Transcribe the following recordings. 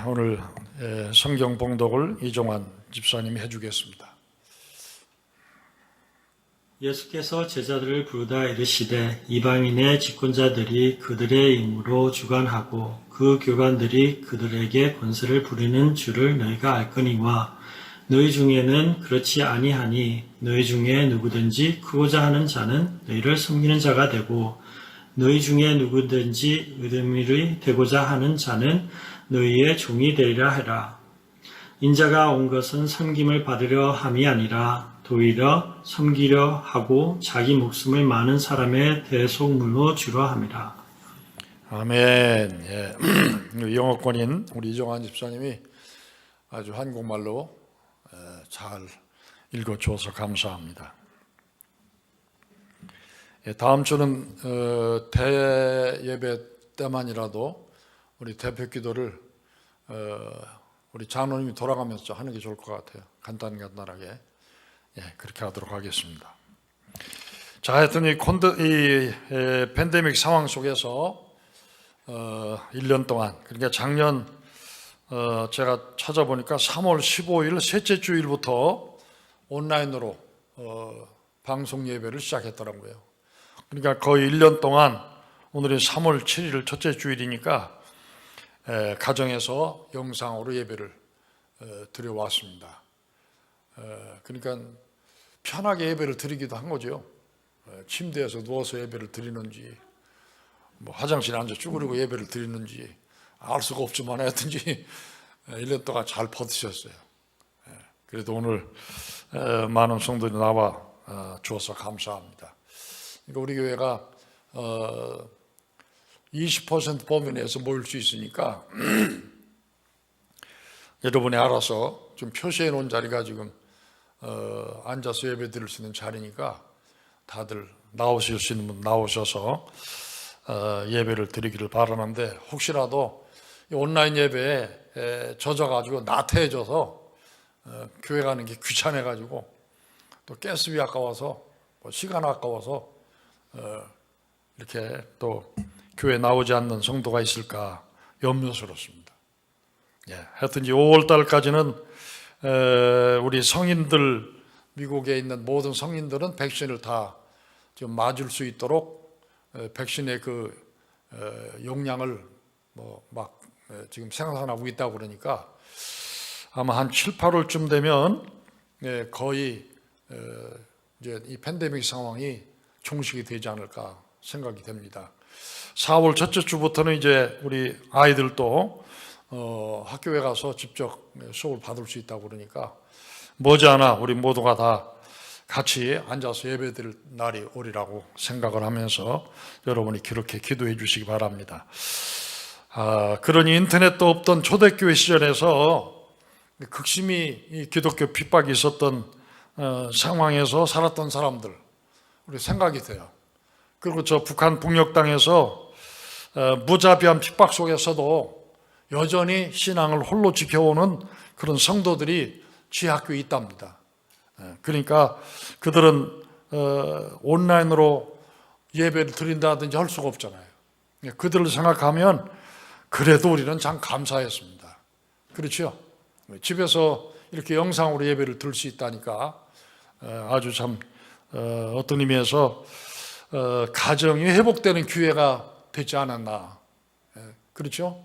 오늘 성경 봉독을 이종환 집사님이 해주겠습니다. 예수께서 제자들을 부르다 이르시되 이방인의 집권자들이 그들의 임으로 주관하고 그 교관들이 그들에게 권세를 부리는 줄을 너희가 알거니와 너희 중에는 그렇지 아니하니 너희 중에 누구든지 크고자 하는 자는 너희를 섬기는 자가 되고 너희 중에 누구든지 의뢰인이 되고자 하는 자는 너희의 종이 되리라 하라. 인자가 온 것은 섬김을 받으려 함이 아니라 도리어 섬기려 하고 자기 목숨을 많은 사람의 대속물로 주려 함이라. 아멘. 영어권인 우리 이종환 집사님이 아주 한국말로 잘 읽어주어서 감사합니다. 다음 주는 대예배 때만이라도 우리 대표 기도를 우리 장로님이 돌아가면서 하는 게 좋을 것 같아요. 간단하게 그렇게 하도록 하겠습니다. 자, 하여튼 이 팬데믹 상황 속에서 1년 동안, 그러니까 작년 제가 찾아보니까 3월 15일 셋째 주일부터 온라인으로 방송 예배를 시작했더라고요. 그러니까 거의 1년 동안, 오늘이 3월 7일 첫째 주일이니까 가정에서 영상으로 예배를 드려왔습니다. 그러니까 편하게 예배를 드리기도 한 거죠. 침대에서 누워서 예배를 드리는지, 뭐 화장실에 앉아 쭈그리고 예배를 드리는지 알 수가 없지만 하여튼지 1년 동안 잘 버티셨어요. 그래도 오늘 많은 성도들이 나와 주어서 감사합니다. 그러니까 우리 교회가 20% 범위 내에서 모일 수 있으니까 여러분이 알아서 좀 표시해 놓은 자리가 지금 앉아서 예배 드릴 수 있는 자리니까 다들 나오실 수 있는 분 나오셔서 예배를 드리기를 바라는데, 혹시라도 온라인 예배에 젖어가지고 나태해져서 교회 가는 게 귀찮아가지고 또 가스비 아까워서 시간 아까워서 이렇게 또 교회 나오지 않는 성도가 있을까 염려스럽습니다. 하여튼 5월 달까지는 우리 성인들, 미국에 있는 모든 성인들은 백신을 다 좀 맞을 수 있도록 백신의 그 용량을 막 지금 생산하고 있다고 그러니까 아마 한 7, 8월쯤 되면 거의 이제 이 팬데믹 상황이 종식이 되지 않을까 생각이 됩니다. 4월 첫째 주부터는 이제 우리 아이들도 학교에 가서 직접 수업을 받을 수 있다고 그러니까 머지않아 우리 모두가 다 같이 앉아서 예배드릴 날이 오리라고 생각을 하면서 여러분이 그렇게 기도해 주시기 바랍니다. 그러니 인터넷도 없던 초대교회 시절에서 극심히 이 기독교 핍박이 있었던 상황에서 살았던 사람들 우리 생각이 돼요. 그리고 저 북한 북녘 땅에서 무자비한 핍박 속에서도 여전히 신앙을 홀로 지켜오는 그런 성도들이 지학교에 있답니다. 그러니까 그들은 온라인으로 예배를 드린다든지 할 수가 없잖아요. 그들을 생각하면 그래도 우리는 참 감사했습니다. 그렇죠? 집에서 이렇게 영상으로 예배를 드릴 수 있다니까 아주 참 어떤 의미에서 가정이 회복되는 기회가 되지 않았나. 그렇죠?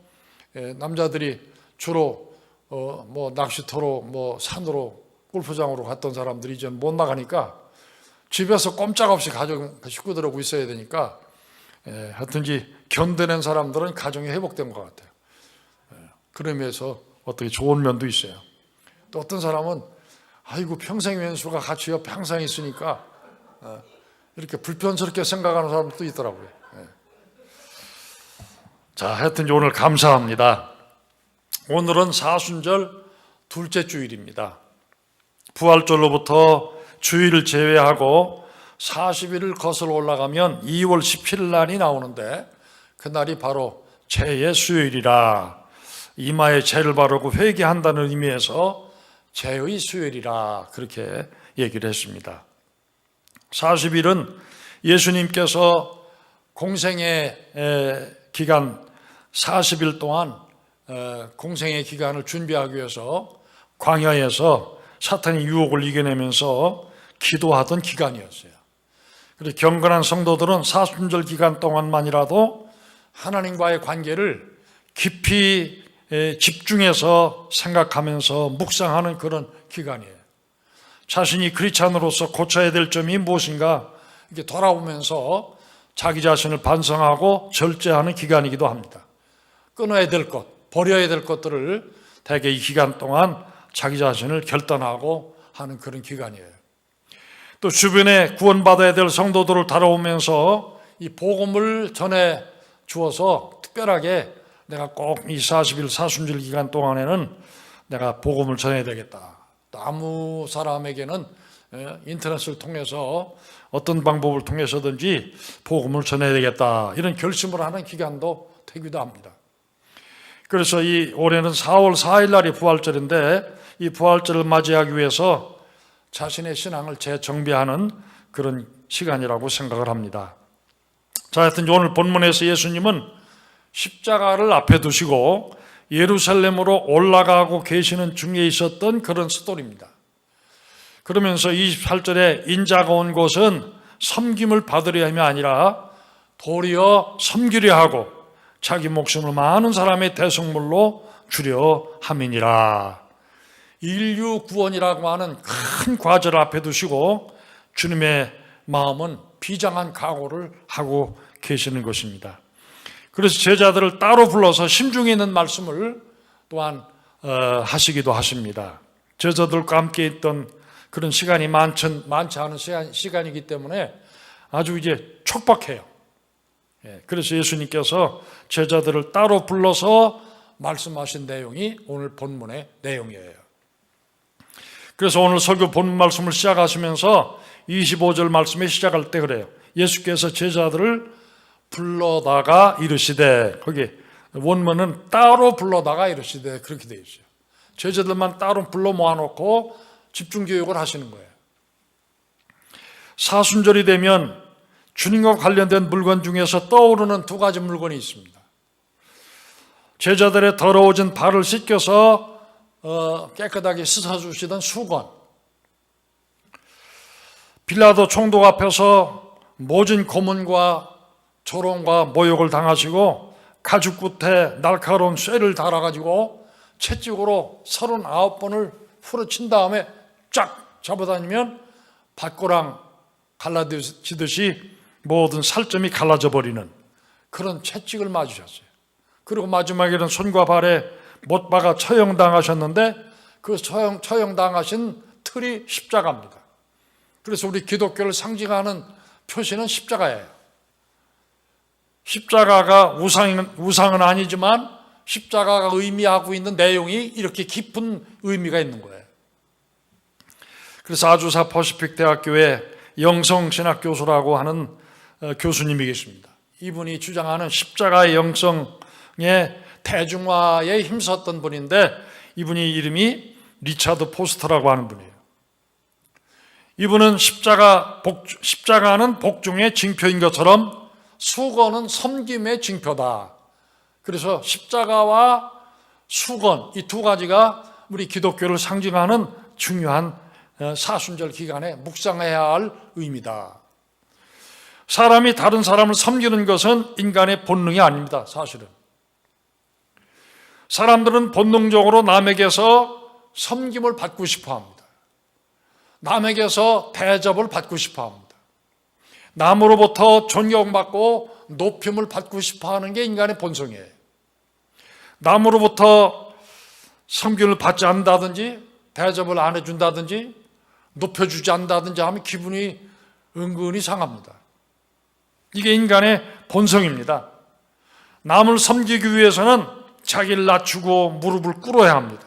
남자들이 주로 뭐 낚시터로 뭐 산으로 골프장으로 갔던 사람들이 이제 못 나가니까 집에서 꼼짝없이 가족 식구들하고 있어야 되니까 하여튼지 견뎌낸 사람들은 가정이 회복된 것 같아요. 그러면서 어떻게 좋은 면도 있어요. 또 어떤 사람은 아이고 평생 왼수가 같이 옆에 항상 있으니까 이렇게 불편스럽게 생각하는 사람도 있더라고요. 자, 하여튼 오늘 감사합니다. 오늘은 사순절 둘째 주일입니다. 부활절로부터 주일을 제외하고 40일을 거슬러 올라가면 2월 17일 날이 나오는데 그날이 바로 죄의 수요일이라, 이마에 죄를 바르고 회개한다는 의미에서 죄의 수요일이라 그렇게 얘기를 했습니다. 40일은 예수님께서 공생의 기간 40일 동안 공생의 기간을 준비하기 위해서 광야에서 사탄의 유혹을 이겨내면서 기도하던 기간이었어요. 그래서 경건한 성도들은 사순절 기간 동안만이라도 하나님과의 관계를 깊이 집중해서 생각하면서 묵상하는 그런 기간이에요. 자신이 크리스찬으로서 고쳐야 될 점이 무엇인가 이렇게 돌아오면서 자기 자신을 반성하고 절제하는 기간이기도 합니다. 끊어야 될 것, 버려야 될 것들을 대개 이 기간 동안 자기 자신을 결단하고 하는 그런 기간이에요. 또 주변에 구원받아야 될 성도들을 다뤄오면서 이 복음을 전해 주어서 특별하게 내가 꼭 이 40일 사순절 기간 동안에는 내가 복음을 전해야 되겠다. 또 아무 사람에게는 인터넷을 통해서 어떤 방법을 통해서든지 복음을 전해야 되겠다. 이런 결심을 하는 기간도 되기도 합니다. 그래서 이 올해는 4월 4일 날이 부활절인데 이 부활절을 맞이하기 위해서 자신의 신앙을 재정비하는 그런 시간이라고 생각을 합니다. 자, 하여튼 오늘 본문에서 예수님은 십자가를 앞에 두시고 예루살렘으로 올라가고 계시는 중에 있었던 그런 스토리입니다. 그러면서 28절에 인자가 온 곳은 섬김을 받으려 함이 아니라 도리어 섬기려 하고 자기 목숨을 많은 사람의 대속물로 주려 함이니라. 인류 구원이라고 하는 큰 과제를 앞에 두시고 주님의 마음은 비장한 각오를 하고 계시는 것입니다. 그래서 제자들을 따로 불러서 심중에 있는 말씀을 또한 하시기도 하십니다. 제자들과 함께 있던 그런 시간이 많지 않은 시간이기 때문에 아주 이제 촉박해요. 그래서 예수님께서 제자들을 따로 불러서 말씀하신 내용이 오늘 본문의 내용이에요. 그래서 오늘 설교 본문 말씀을 시작하시면서 25절 말씀에 시작할 때 그래요. 예수께서 제자들을 불러다가 이르시되, 거기 원문은 따로 불러다가 이르시되 그렇게 되어 있어요. 제자들만 따로 불러 모아놓고 집중교육을 하시는 거예요. 사순절이 되면 주님과 관련된 물건 중에서 떠오르는 두 가지 물건이 있습니다. 제자들의 더러워진 발을 씻겨서 깨끗하게 씻어주시던 수건, 빌라도 총독 앞에서 모진 고문과 조롱과 모욕을 당하시고 가죽끝에 날카로운 쇠를 달아가지고 채찍으로 39번을 후려친 다음에 쫙 잡아다니면 밭고랑 갈라지듯이 모든 살점이 갈라져 버리는 그런 채찍을 맞으셨어요. 그리고 마지막에는 손과 발에 못 박아 처형당하셨는데 그 처형당하신 틀이 십자가입니다. 그래서 우리 기독교를 상징하는 표시는 십자가예요. 십자가가 우상은 아니지만 십자가가 의미하고 있는 내용이 이렇게 깊은 의미가 있는 거예요. 그래서 아주사 퍼시픽 대학교의 영성신학 교수라고 하는 교수님이 계십니다. 이분이 주장하는 십자가의 영성의 대중화에 힘썼던 분인데 이분이 이름이 리차드 포스터라고 하는 분이에요. 이분은 십자가는 복종의 징표인 것처럼 수건은 섬김의 징표다. 그래서 십자가와 수건 이 두 가지가 우리 기독교를 상징하는 중요한 사순절 기간에 묵상해야 할 의미다. 사람이 다른 사람을 섬기는 것은 인간의 본능이 아닙니다. 사실은 사람들은 본능적으로 남에게서 섬김을 받고 싶어 합니다. 남에게서 대접을 받고 싶어 합니다. 남으로부터 존경받고 높임을 받고 싶어 하는 게 인간의 본성이에요. 남으로부터 섬김을 받지 않는다든지 대접을 안 해준다든지 높여주지 않는다든지 하면 기분이 은근히 상합니다. 이게 인간의 본성입니다. 남을 섬기기 위해서는 자기를 낮추고 무릎을 꿇어야 합니다.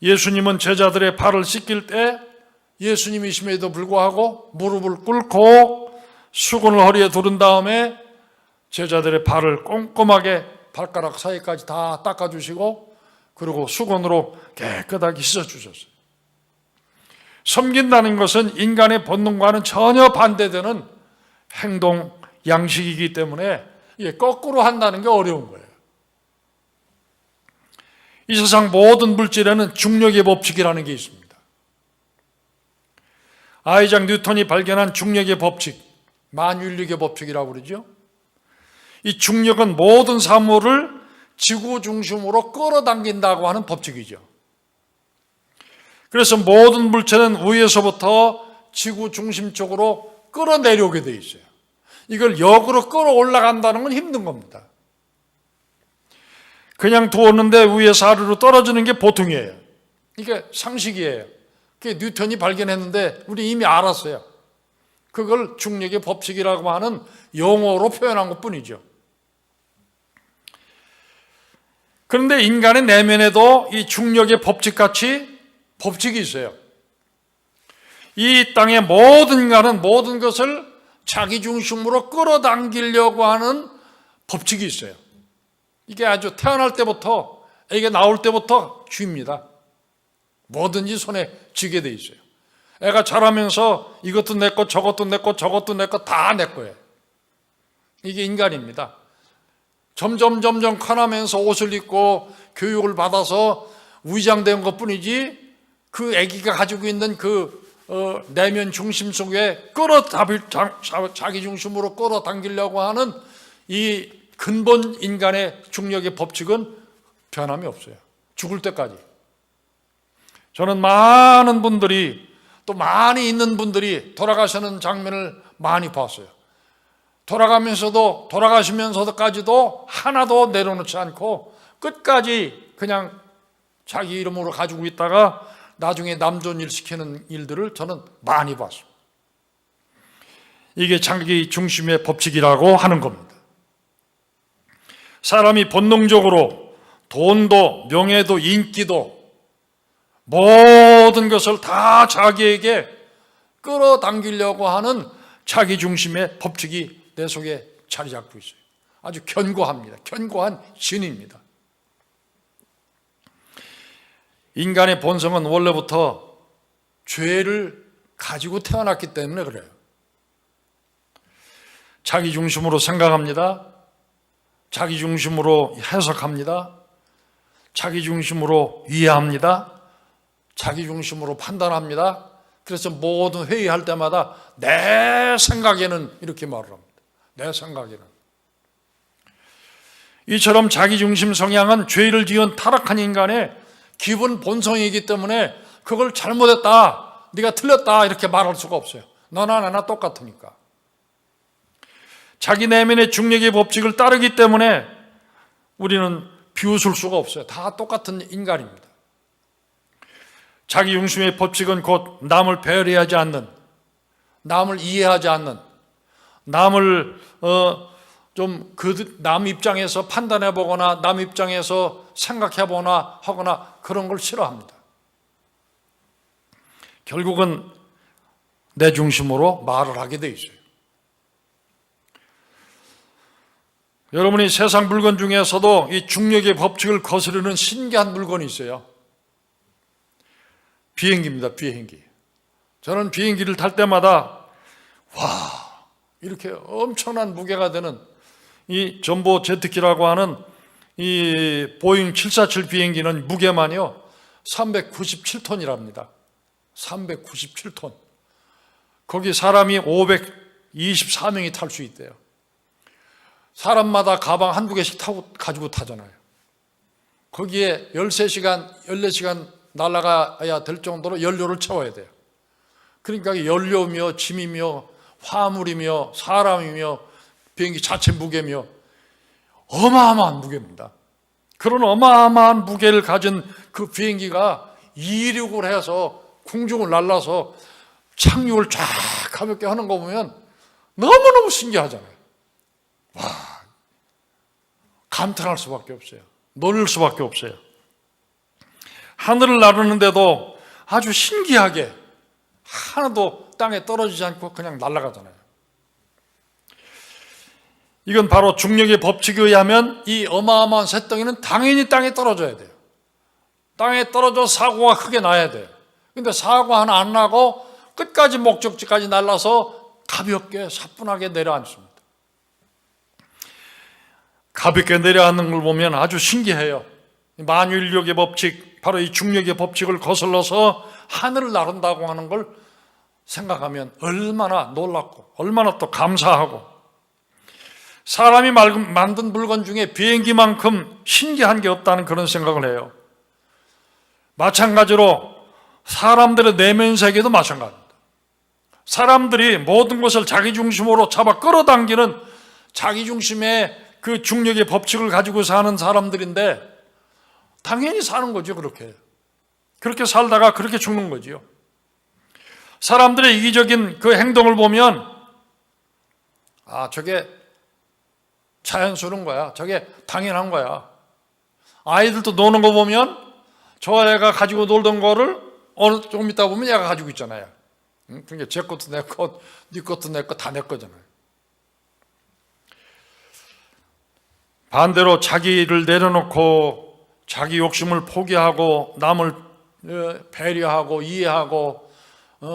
예수님은 제자들의 발을 씻길 때 예수님이심에도 불구하고 무릎을 꿇고 수건을 허리에 두른 다음에 제자들의 발을 꼼꼼하게 발가락 사이까지 다 닦아주시고 그리고 수건으로 깨끗하게 씻어주셨어요. 섬긴다는 것은 인간의 본능과는 전혀 반대되는 행동 양식이기 때문에 이게 거꾸로 한다는 게 어려운 거예요. 이 세상 모든 물질에는 중력의 법칙이라는 게 있습니다. 아이작 뉴턴이 발견한 중력의 법칙, 만윤력의 법칙이라고 그러죠. 이 중력은 모든 사물을 지구 중심으로 끌어당긴다고 하는 법칙이죠. 그래서 모든 물체는 위에서부터 지구 중심 쪽으로 끌어내려오게 돼 있어요. 이걸 역으로 끌어올라간다는 건 힘든 겁니다. 그냥 두었는데 위에서 아래로 떨어지는 게 보통이에요. 이게 상식이에요. 그게 뉴턴이 발견했는데 우리 이미 알았어요. 그걸 중력의 법칙이라고 하는 용어로 표현한 것뿐이죠. 그런데 인간의 내면에도 이 중력의 법칙같이 법칙이 있어요. 이 땅의 모든 인간은 모든 것을 자기 중심으로 끌어당기려고 하는 법칙이 있어요. 이게 아주 태어날 때부터, 애가 나올 때부터 쥐입니다. 뭐든지 손에 쥐게 돼 있어요. 애가 자라면서 이것도 내 거, 저것도 내 거, 저것도 내 거, 다 내 거예요. 이게 인간입니다. 점점 커나면서 옷을 입고 교육을 받아서 위장된 것뿐이지 그 아기가 가지고 있는 그 내면 중심 속에 자기 중심으로 끌어당기려고 하는 이 근본 인간의 중력의 법칙은 변함이 없어요. 죽을 때까지. 저는 많은 분들이, 또 많이 있는 분들이 돌아가시는 장면을 많이 봤어요. 돌아가시면서도까지도 하나도 내려놓지 않고 끝까지 그냥 자기 이름으로 가지고 있다가 나중에 남존일 시키는 일들을 저는 많이 봤어요. 이게 자기 중심의 법칙이라고 하는 겁니다. 사람이 본능적으로 돈도 명예도 인기도 모든 것을 다 자기에게 끌어당기려고 하는 자기 중심의 법칙이 내 속에 자리 잡고 있어요. 아주 견고합니다. 견고한 진입니다. 인간의 본성은 원래부터 죄를 가지고 태어났기 때문에 그래요. 자기 중심으로 생각합니다. 자기 중심으로 해석합니다. 자기 중심으로 이해합니다. 자기 중심으로 판단합니다. 그래서 모든 회의할 때마다 내 생각에는 이렇게 말을 합니다. 내 생각에는. 이처럼 자기 중심 성향은 죄를 지은 타락한 인간의 기본 본성이기 때문에 그걸 잘못했다, 네가 틀렸다 이렇게 말할 수가 없어요. 너나 나나 똑같으니까. 자기 내면의 중력의 법칙을 따르기 때문에 우리는 비웃을 수가 없어요. 다 똑같은 인간입니다. 자기 중심의 법칙은 곧 남을 배려하지 않는, 남을 이해하지 않는, 남을 남 입장에서 판단해 보거나 남 입장에서 생각해 보거나 하거나 그런 걸 싫어합니다. 결국은 내 중심으로 말을 하게 돼 있어요. 여러분이 세상 물건 중에서도 이 중력의 법칙을 거스르는 신기한 물건이 있어요. 비행기입니다. 비행기. 저는 비행기를 탈 때마다 이렇게 엄청난 무게가 되는 이 전보 제트기라고 하는 이 보잉 747 비행기는 무게만요 397톤이랍니다. 397톤. 거기 사람이 524명이 탈 수 있대요. 사람마다 가방 한두 개씩 가지고 타잖아요. 거기에 13시간, 14시간 날아가야 될 정도로 연료를 채워야 돼요. 그러니까 연료며 짐이며 화물이며 사람이며 비행기 자체 무게며 어마어마한 무게입니다. 그런 어마어마한 무게를 가진 그 비행기가 이륙을 해서 공중을 날아서 착륙을 쫙 가볍게 하는 거 보면 너무너무 신기하잖아요. 감탄할 수밖에 없어요. 놀릴 수밖에 없어요. 하늘을 나르는데도 아주 신기하게 하나도 땅에 떨어지지 않고 그냥 날아가잖아요. 이건 바로 중력의 법칙에 의하면 이 어마어마한 새덩이는 당연히 땅에 떨어져야 돼요. 땅에 떨어져 사고가 크게 나야 돼요. 근데 사고 하나 안 나고 끝까지 목적지까지 날아서 가볍게 사뿐하게 내려앉습니다. 가볍게 내려앉는 걸 보면 아주 신기해요. 만유인력의 법칙, 바로 이 중력의 법칙을 거슬러서 하늘을 나른다고 하는 걸 생각하면 얼마나 놀랍고 얼마나 또 감사하고, 사람이 만든 물건 중에 비행기만큼 신기한 게 없다는 그런 생각을 해요. 마찬가지로 사람들의 내면 세계도 마찬가지입니다. 사람들이 모든 것을 자기 중심으로 잡아 끌어당기는 자기 중심의 그 중력의 법칙을 가지고 사는 사람들인데, 당연히 사는 거죠. 그렇게 살다가 그렇게 죽는 거지요. 사람들의 이기적인 그 행동을 보면, 아, 저게 자연스러운 거야, 저게 당연한 거야. 아이들도 노는 거 보면 저 애가 가지고 놀던 거를 어느 조금 있다 보면 얘가 가지고 있잖아요. 그러니까 제 것도 내 것, 네 것도 내 것, 다 내 거잖아요. 반대로 자기를 내려놓고 자기 욕심을 포기하고 남을 배려하고 이해하고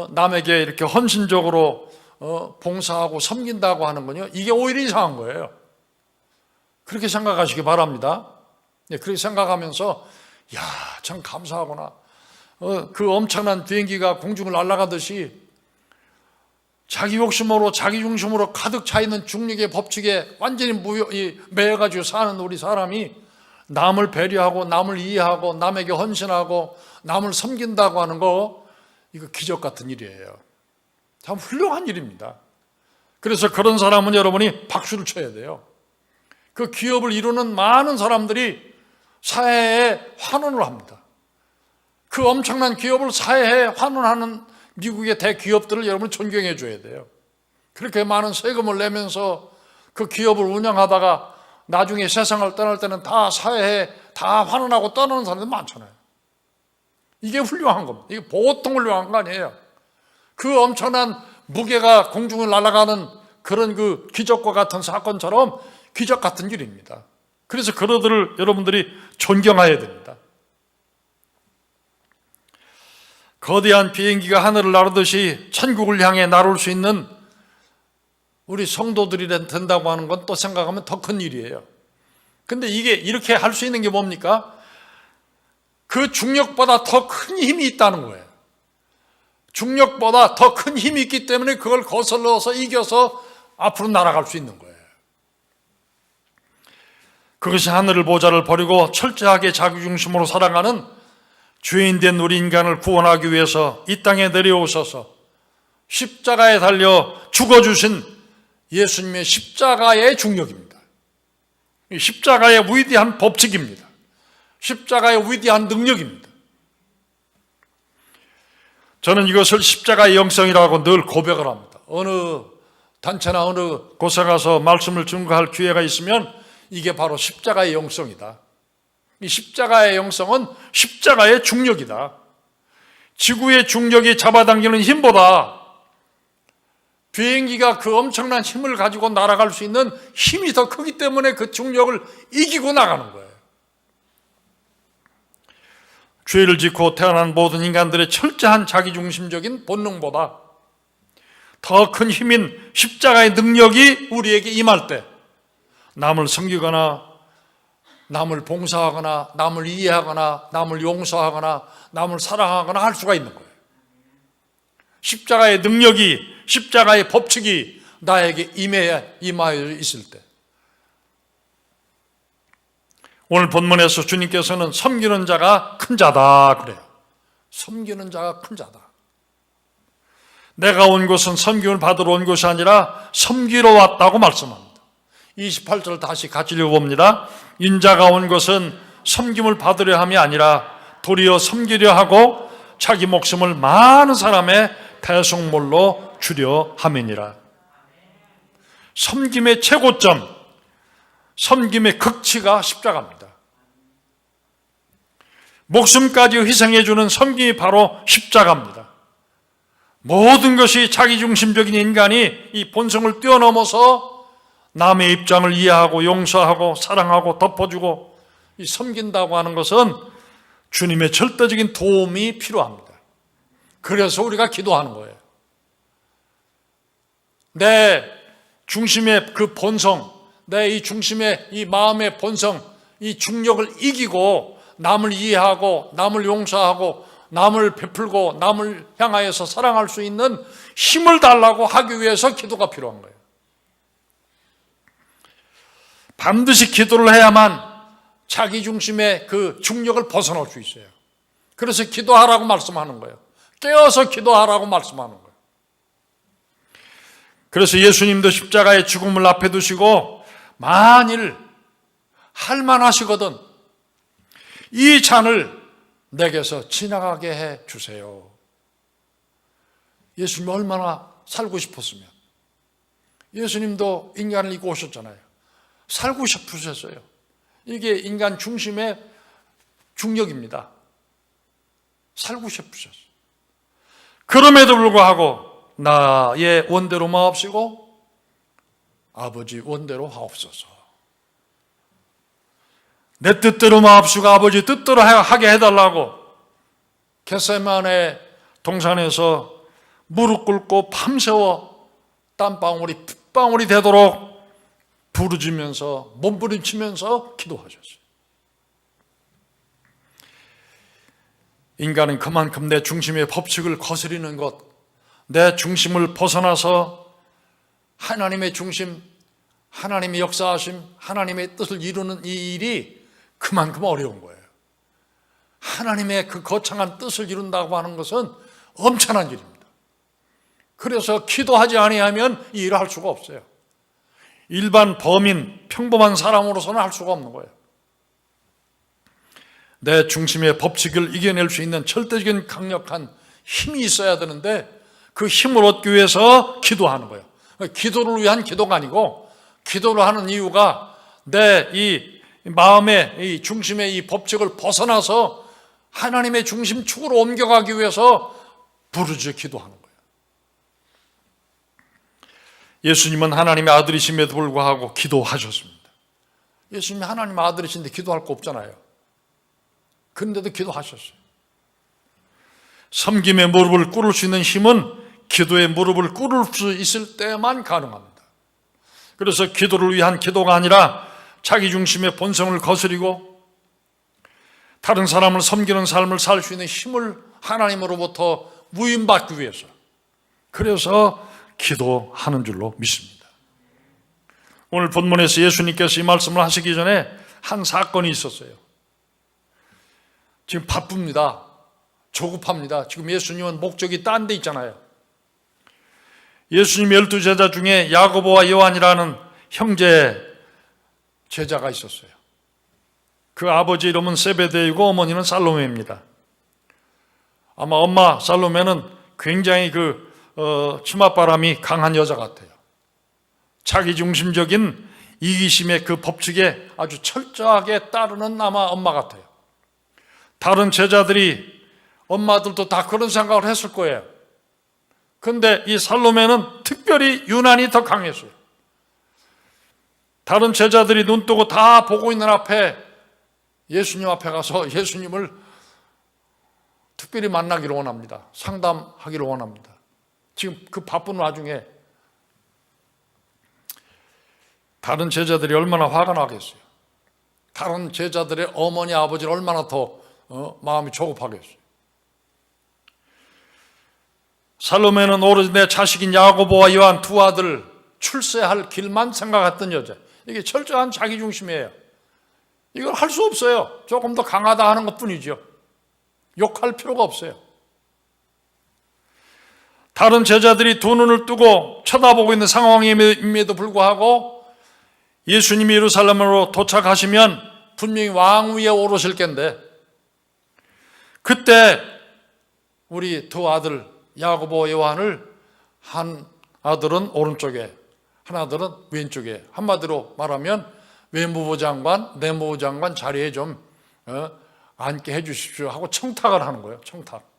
남에게 이렇게 헌신적으로 봉사하고 섬긴다고 하는 건요, 이게 오히려 이상한 거예요. 그렇게 생각하시기 바랍니다. 그렇게 생각하면서, 야, 참 감사하구나. 그 엄청난 비행기가 공중을 날아가듯이 자기 욕심으로 자기 중심으로 가득 차 있는 중력의 법칙에 완전히 매여가지고 사는 우리 사람이 남을 배려하고 남을 이해하고 남에게 헌신하고 남을 섬긴다고 하는 거, 이거 기적 같은 일이에요. 참 훌륭한 일입니다. 그래서 그런 사람은 여러분이 박수를 쳐야 돼요. 그 기업을 이루는 많은 사람들이 사회에 환원을 합니다. 그 엄청난 기업을 사회에 환원하는 미국의 대기업들을 여러분 존경해 줘야 돼요. 그렇게 많은 세금을 내면서 그 기업을 운영하다가 나중에 세상을 떠날 때는 다 사회에 다 환원하고 떠나는 사람들 많잖아요. 이게 훌륭한 겁니다. 이게 보통 훌륭한 거 아니에요. 그 엄청난 무게가 공중을 날아가는 그런 그 기적과 같은 사건처럼 기적 같은 일입니다. 그래서 그러들을 여러분들이 존경해야 됩니다. 거대한 비행기가 하늘을 나르듯이 천국을 향해 날을 수 있는 우리 성도들이 된다고 하는 건 또 생각하면 더 큰 일이에요. 근데 이게 이렇게 할 수 있는 게 뭡니까? 그 중력보다 더 큰 힘이 있다는 거예요. 중력보다 더 큰 힘이 있기 때문에 그걸 거슬러서 이겨서 앞으로 날아갈 수 있는 거예요. 그것이 하늘을 보좌를 버리고 철저하게 자기중심으로 살아가는 죄인된 우리 인간을 구원하기 위해서 이 땅에 내려오셔서 십자가에 달려 죽어주신 예수님의 십자가의 중력입니다. 십자가의 위대한 법칙입니다. 십자가의 위대한 능력입니다. 저는 이것을 십자가의 영성이라고 늘 고백을 합니다. 어느 단체나 어느 곳에 가서 말씀을 증거할 기회가 있으면 이게 바로 십자가의 영성이다. 이 십자가의 영성은 십자가의 중력이다. 지구의 중력이 잡아당기는 힘보다 비행기가 그 엄청난 힘을 가지고 날아갈 수 있는 힘이 더 크기 때문에 그 중력을 이기고 나가는 거예요. 죄를 짓고 태어난 모든 인간들의 철저한 자기중심적인 본능보다 더 큰 힘인 십자가의 능력이 우리에게 임할 때 남을 섬기거나 남을 봉사하거나 남을 이해하거나 남을 용서하거나 남을 사랑하거나 할 수가 있는 거예요. 십자가의 능력이, 십자가의 법칙이 나에게 임하여 있을 때. 오늘 본문에서 주님께서는 섬기는 자가 큰 자다 그래요. 섬기는 자가 큰 자다. 내가 온 것은 섬김을 받으러 온 것이 아니라 섬기러 왔다고 말씀합니다. 28절 다시 같이 읽어봅니다. 인자가 온 것은 섬김을 받으려 함이 아니라 도리어 섬기려 하고 자기 목숨을 많은 사람의 대속물로 주려 함이니라. 섬김의 최고점, 섬김의 극치가 십자가입니다. 목숨까지 희생해 주는 섬김이 바로 십자가입니다. 모든 것이 자기중심적인 인간이 이 본성을 뛰어넘어서 남의 입장을 이해하고 용서하고 사랑하고 덮어주고 이 섬긴다고 하는 것은 주님의 절대적인 도움이 필요합니다. 그래서 우리가 기도하는 거예요. 내 중심의 그 본성, 내 이 중심의 이 마음의 본성, 이 중력을 이기고 남을 이해하고 남을 용서하고 남을 베풀고 남을 향하여서 사랑할 수 있는 힘을 달라고 하기 위해서 기도가 필요한 거예요. 반드시 기도를 해야만 자기 중심의 그 중력을 벗어날 수 있어요. 그래서 기도하라고 말씀하는 거예요. 깨어서 기도하라고 말씀하는 거예요. 그래서 예수님도 십자가의 죽음을 앞에 두시고 만일 할만하시거든 이 잔을 내게서 지나가게 해 주세요. 예수님 얼마나 살고 싶었으면. 예수님도 인간을 입고 오셨잖아요. 살고 싶으셨어요. 이게 인간 중심의 중력입니다. 살고 싶으셨어요. 그럼에도 불구하고 나의 원대로 마옵시고 아버지 원대로 하옵소서. 내 뜻대로 마옵시고 아버지 뜻대로 하게 해달라고 겟세마네 동산에서 무릎 꿇고 밤새워 땀방울이 핏방울이 되도록 부르짖으면서 몸부림치면서 기도하셨어요. 인간은 그만큼 내 중심의 법칙을 거스리는 것, 내 중심을 벗어나서 하나님의 중심, 하나님의 역사하심, 하나님의 뜻을 이루는 이 일이 그만큼 어려운 거예요. 하나님의 그 거창한 뜻을 이룬다고 하는 것은 엄청난 일입니다. 그래서 기도하지 아니하면 이 일을 할 수가 없어요. 일반 범인, 평범한 사람으로서는 할 수가 없는 거예요. 내 중심의 법칙을 이겨낼 수 있는 절대적인 강력한 힘이 있어야 되는데 그 힘을 얻기 위해서 기도하는 거예요. 기도를 위한 기도가 아니고 기도를 하는 이유가 내 이 마음의 이 중심의 이 법칙을 벗어나서 하나님의 중심축으로 옮겨가기 위해서 부르짖어 기도하는 거예요. 예수님은 하나님의 아들이심에도 불구하고 기도하셨습니다. 예수님이 하나님의 아들이신데 기도할 거 없잖아요. 그런데도 기도하셨어요. 섬김의 무릎을 꿇을 수 있는 힘은 기도의 무릎을 꿇을 수 있을 때만 가능합니다. 그래서 기도를 위한 기도가 아니라 자기 중심의 본성을 거스리고 다른 사람을 섬기는 삶을 살 수 있는 힘을 하나님으로부터 부임받기 위해서 그래서 기도하는 줄로 믿습니다. 오늘 본문에서 예수님께서 이 말씀을 하시기 전에 한 사건이 있었어요. 지금 바쁩니다. 조급합니다. 지금 예수님은 목적이 딴 데 있잖아요. 예수님 12제자 중에 야고보와 요한이라는 형제 제자가 있었어요. 그 아버지 이름은 세베데이고 어머니는 살로메입니다. 아마 엄마 살로메는 굉장히 치맛바람이 강한 여자 같아요. 자기 중심적인 이기심의 그 법칙에 아주 철저하게 따르는 아마 엄마 같아요. 다른 제자들이 엄마들도 다 그런 생각을 했을 거예요. 그런데 이 살로메는 특별히 유난히 더 강했어요. 다른 제자들이 눈 뜨고 다 보고 있는 앞에 예수님 앞에 가서 예수님을 특별히 만나기를 원합니다. 상담하기를 원합니다. 지금 그 바쁜 와중에 다른 제자들이 얼마나 화가 나겠어요. 다른 제자들의 어머니 아버지는 얼마나 더 마음이 조급하겠어요. 살로메는 오로지 내 자식인 야고보와 요한 두 아들 출세할 길만 생각했던 여자. 이게 철저한 자기중심이에요. 이걸 할 수 없어요. 조금 더 강하다 하는 것뿐이죠. 욕할 필요가 없어요. 다른 제자들이 두 눈을 뜨고 쳐다보고 있는 상황임에도 불구하고 예수님이 예루살렘으로 도착하시면 분명히 왕위에 오르실 텐데 그때 우리 두 아들 야고보 요한을 한 아들은 오른쪽에 한 아들은 왼쪽에 한마디로 말하면 외무부 장관, 내무부 장관 자리에 좀 앉게 해 주십시오 하고 청탁을 하는 거예요. 청탁.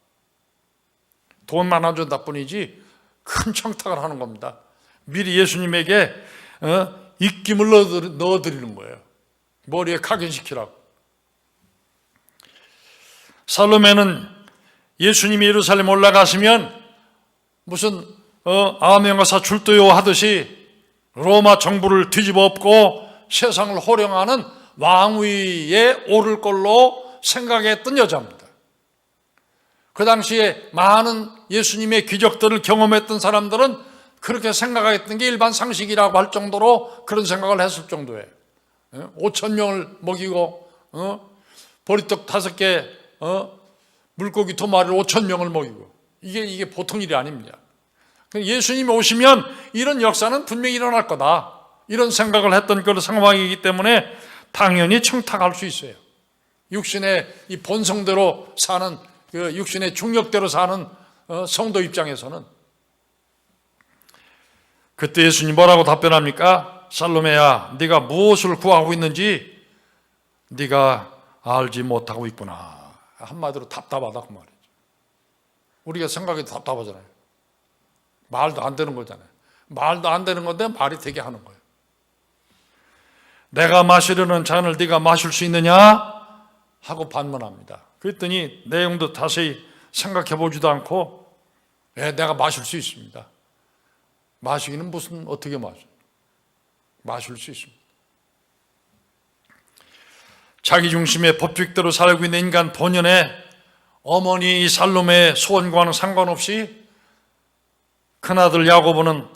돈만 안 준다 뿐이지 큰 청탁을 하는 겁니다. 미리 예수님에게 입김을 넣어드리는 거예요. 머리에 각인시키라고. 살로메는 예수님이 예루살렘 올라가시면 무슨 암행어사 출두요 하듯이 로마 정부를 뒤집어 엎고 세상을 호령하는 왕위에 오를 걸로 생각했던 여자입니다. 그 당시에 많은 예수님의 기적들을 경험했던 사람들은 그렇게 생각했던 게 일반 상식이라고 할 정도로 그런 생각을 했을 정도예요. 5천 명을 먹이고 보리떡 5개, 물고기 2마리를 5천 명을 먹이고 이게 보통 일이 아닙니다. 예수님이 오시면 이런 역사는 분명히 일어날 거다, 이런 생각을 했던 그런 상황이기 때문에 당연히 청탁할 수 있어요. 육신의 이 본성대로 사는, 그 육신의 중력대로 사는 성도 입장에서는. 그때 예수님 뭐라고 답변합니까? 살로메야, 네가 무엇을 구하고 있는지 네가 알지 못하고 있구나. 한마디로 답답하다 그 말이죠. 우리가 생각해도 답답하잖아요. 말도 안 되는 거잖아요. 말도 안 되는 건데 말이 되게 하는 거예요. 내가 마시려는 잔을 네가 마실 수 있느냐? 하고 반문합니다. 그랬더니 내용도 자세히 생각해 보지도 않고 내가 마실 수 있습니다. 마시기는 무슨 어떻게 마실 수 있습니다. 자기 중심의 법칙대로 살고 있는 인간 본연의 어머니 살로메의 소원과는 상관없이 큰아들 야고보는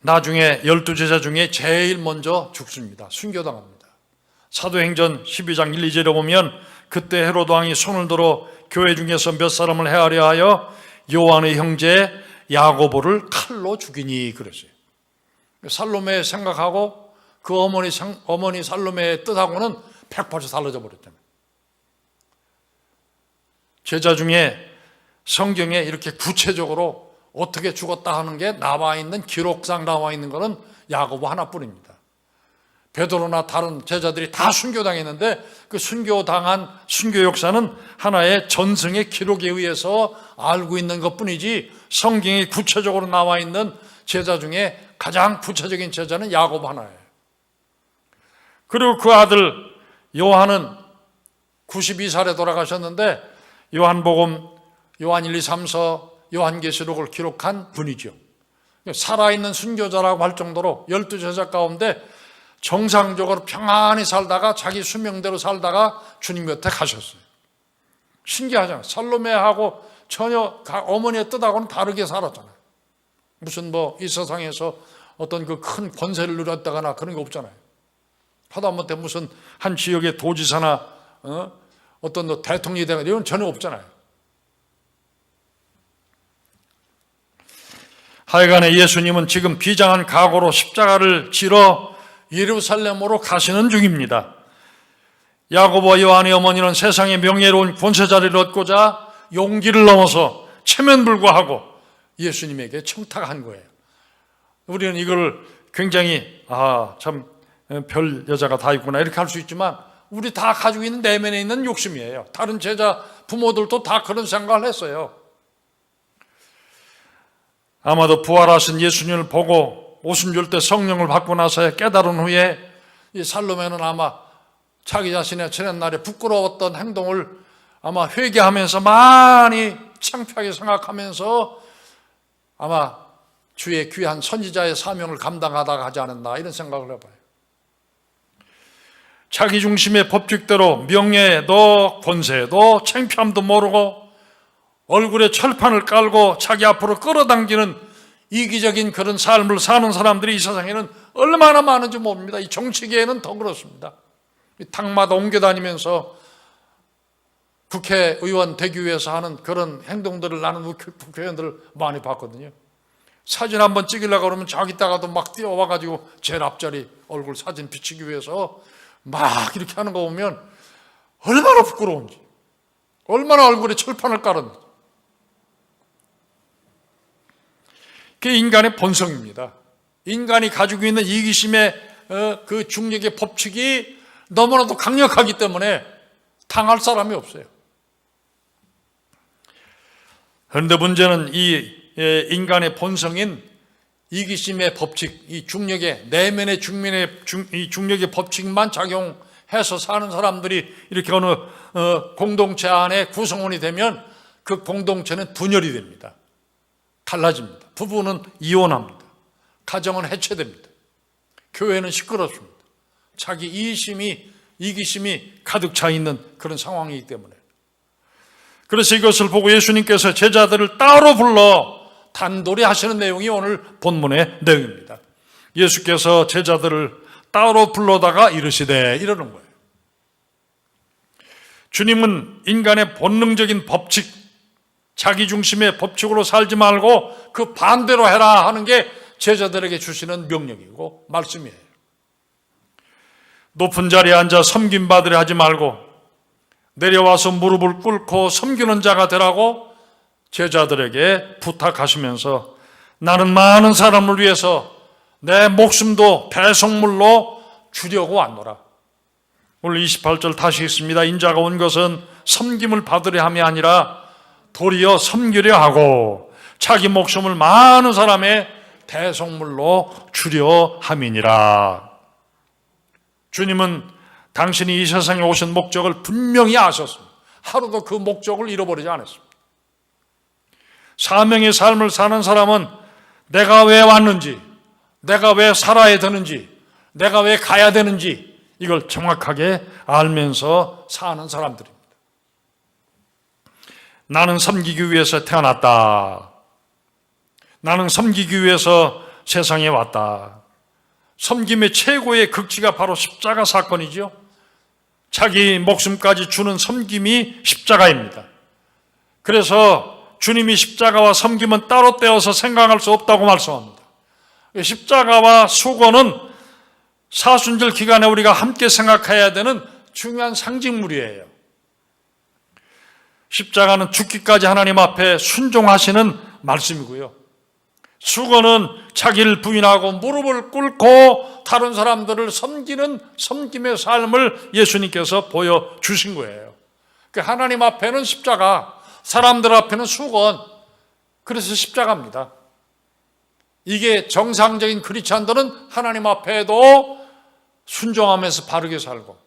나중에 12제자 중에 제일 먼저 죽습니다. 순교당합니다. 사도행전 12장 1, 2절에 보면 그때 헤로드 왕이 손을 들어 교회 중에서 몇 사람을 헤아려 하여 요한의 형제 야고보를 칼로 죽이니 그랬어요. 살로메 생각하고 그 어머니 살로메의 뜻하고는 100% 달라져 버렸잖아요. 제자 중에 성경에 이렇게 구체적으로 어떻게 죽었다 하는 게 나와 있는, 기록상 나와 있는 것은 야고보 하나뿐입니다. 베드로나 다른 제자들이 다 순교당했는데 그 순교당한 순교 역사는 하나의 전승의 기록에 의해서 알고 있는 것뿐이지 성경에 구체적으로 나와 있는 제자 중에 가장 구체적인 제자는 야고보 하나예요. 그리고 그 아들 요한은 92살에 돌아가셨는데 요한복음, 요한 1, 2, 3서, 요한계시록을 기록한 분이죠. 살아있는 순교자라고 할 정도로 12제자 가운데 정상적으로 평안히 살다가 자기 수명대로 살다가 주님 곁에 가셨어요. 신기하잖아요. 살로메하고 전혀 어머니의 뜻하고는 다르게 살았잖아요. 무슨 이 세상에서 어떤 그 큰 권세를 누렸다거나 그런 게 없잖아요. 하다못해 무슨 한 지역의 도지사나 어떤 대통령이 되거나 이런 전혀 없잖아요. 하여간에 예수님은 지금 비장한 각오로 십자가를 지러 예루살렘으로 가시는 중입니다. 야고보와 요한의 어머니는 세상의 명예로운 권세 자리를 얻고자 용기를 넘어서 체면불구하고 예수님에게 청탁한 거예요. 우리는 이걸 굉장히 참 별 여자가 다 있구나 이렇게 할 수 있지만 우리 다 가지고 있는 내면에 있는 욕심이에요. 다른 제자 부모들도 다 그런 생각을 했어요. 아마도 부활하신 예수님을 보고 오순절 때 성령을 받고 나서 깨달은 후에 이 살로메는 아마 자기 자신의 지난날에 부끄러웠던 행동을 아마 회개하면서 많이 창피하게 생각하면서 아마 주의 귀한 선지자의 사명을 감당하다가 하지 않았나 이런 생각을 해봐요. 자기 중심의 법칙대로 명예도 권세도 창피함도 모르고 얼굴에 철판을 깔고 자기 앞으로 끌어당기는 이기적인 그런 삶을 사는 사람들이 이 세상에는 얼마나 많은지 모릅니다. 이 정치계에는 더 그렇습니다. 당마다 옮겨다니면서 국회의원 되기 위해서 하는 그런 행동들을 나는 국회의원들을 많이 봤거든요. 사진 한번 찍으려고 그러면 저기다가도 막 뛰어와가지고 제일 앞자리 얼굴 사진 비치기 위해서 막 이렇게 하는 거 보면 얼마나 부끄러운지, 얼마나 얼굴에 철판을 깔았는지. 그게 인간의 본성입니다. 인간이 가지고 있는 이기심의 그 중력의 법칙이 너무나도 강력하기 때문에 당할 사람이 없어요. 그런데 문제는 이 인간의 본성인 이기심의 법칙, 이 중력의 내면의 이 중력의 법칙만 작용해서 사는 사람들이 이렇게 어느 공동체 안에 구성원이 되면 그 공동체는 분열이 됩니다. 갈라집니다. 부부는 이혼합니다. 가정은 해체됩니다. 교회는 시끄럽습니다. 자기 이심이 이기심이 가득 차 있는 그런 상황이기 때문에. 그래서 이것을 보고 예수님께서 제자들을 따로 불러 단돌이 하시는 내용이 오늘 본문의 내용입니다. 예수께서 제자들을 따로 불러다가 이르시되, 이러는 거예요. 주님은 인간의 본능적인 법칙, 자기 중심의 법칙으로 살지 말고 그 반대로 해라 하는 게 제자들에게 주시는 명령이고 말씀이에요. 높은 자리에 앉아 섬김받으려 하지 말고 내려와서 무릎을 꿇고 섬기는 자가 되라고 제자들에게 부탁하시면서 나는 많은 사람을 위해서 내 목숨도 배송물로 주려고 왔노라. 오늘 28절 다시 읽습니다. 인자가 온 것은 섬김을 받으려 함이 아니라 도리어 섬기려 하고 자기 목숨을 많은 사람의 대속물로 주려 함이니라. 주님은 당신이 이 세상에 오신 목적을 분명히 아셨습니다. 하루도 그 목적을 잃어버리지 않았습니다. 사명의 삶을 사는 사람은 내가 왜 왔는지, 내가 왜 살아야 되는지, 내가 왜 가야 되는지 이걸 정확하게 알면서 사는 사람들입니다. 나는 섬기기 위해서 태어났다. 나는 섬기기 위해서 세상에 왔다. 섬김의 최고의 극치가 바로 십자가 사건이죠. 자기 목숨까지 주는 섬김이 십자가입니다. 그래서 주님이 십자가와 섬김은 따로 떼어서 생각할 수 없다고 말씀합니다. 십자가와 수고는 사순절 기간에 우리가 함께 생각해야 되는 중요한 상징물이에요. 십자가는 죽기까지 하나님 앞에 순종하시는 말씀이고요. 수고는 자기를 부인하고 무릎을 꿇고 다른 사람들을 섬기는 섬김의 삶을 예수님께서 보여주신 거예요. 하나님 앞에는 십자가, 사람들 앞에는 수건, 그래서 십자가입니다. 이게 정상적인 크리스찬들은 하나님 앞에도 순종하면서 바르게 살고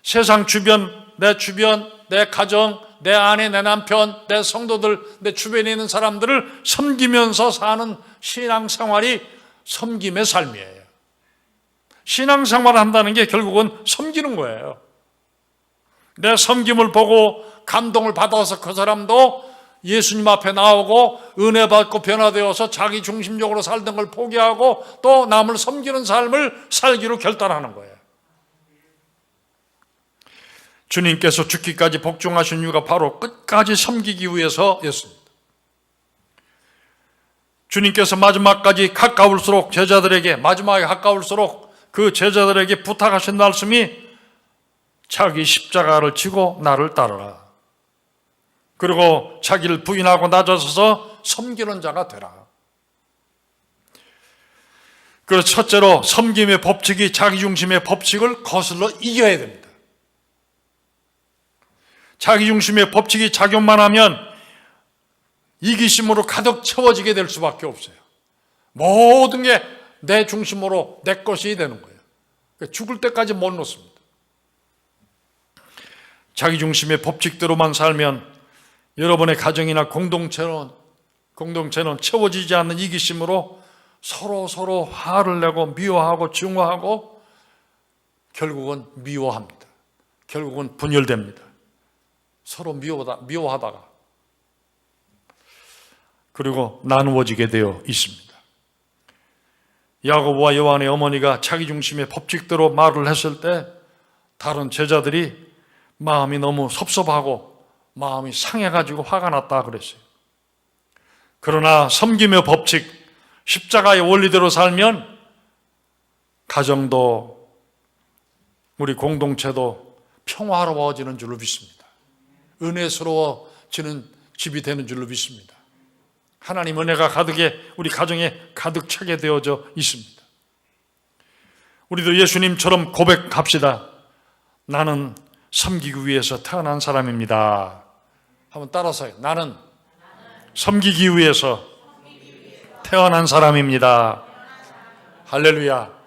세상 주변, 내 가정, 내 아내, 내 남편, 내 성도들, 내 주변에 있는 사람들을 섬기면서 사는 신앙생활이 섬김의 삶이에요. 신앙생활을 한다는 게 결국은 섬기는 거예요. 내 섬김을 보고 감동을 받아서 그 사람도 예수님 앞에 나오고 은혜 받고 변화되어서 자기 중심적으로 살던 걸 포기하고 또 남을 섬기는 삶을 살기로 결단하는 거예요. 주님께서 죽기까지 복종하신 이유가 바로 끝까지 섬기기 위해서였습니다. 주님께서 마지막까지 가까울수록 제자들에게, 마지막에 가까울수록 그 제자들에게 부탁하신 말씀이 자기 십자가를 지고 나를 따르라. 그리고 자기를 부인하고 낮아서서 섬기는 자가 되라. 그래서 첫째로 섬김의 법칙이 자기중심의 법칙을 거슬러 이겨야 됩니다. 자기중심의 법칙이 작용만 하면 이기심으로 가득 채워지게 될 수밖에 없어요. 모든 게 내 중심으로 내 것이 되는 거예요. 죽을 때까지 못 놓습니다. 자기중심의 법칙대로만 살면 여러분의 가정이나 공동체는 채워지지 않는 이기심으로 서로 화를 내고 미워하고 증오하고 결국은 미워합니다. 결국은 분열됩니다. 서로 미워하다가 그리고 나누어지게 되어 있습니다. 야고보와 요한의 어머니가 자기중심의 법칙대로 말을 했을 때 다른 제자들이 마음이 너무 섭섭하고 마음이 상해가지고 화가 났다 그랬어요. 그러나 섬김의 법칙, 십자가의 원리대로 살면 가정도 우리 공동체도 평화로워지는 줄로 믿습니다. 은혜스러워지는 집이 되는 줄로 믿습니다. 하나님 은혜가 가득해 우리 가정에 가득 차게 되어져 있습니다. 우리도 예수님처럼 고백합시다. 나는 섬기기 위해서 태어난 사람입니다. 한번 따라서요. 나는 섬기기 위해서 태어난 사람입니다. 할렐루야.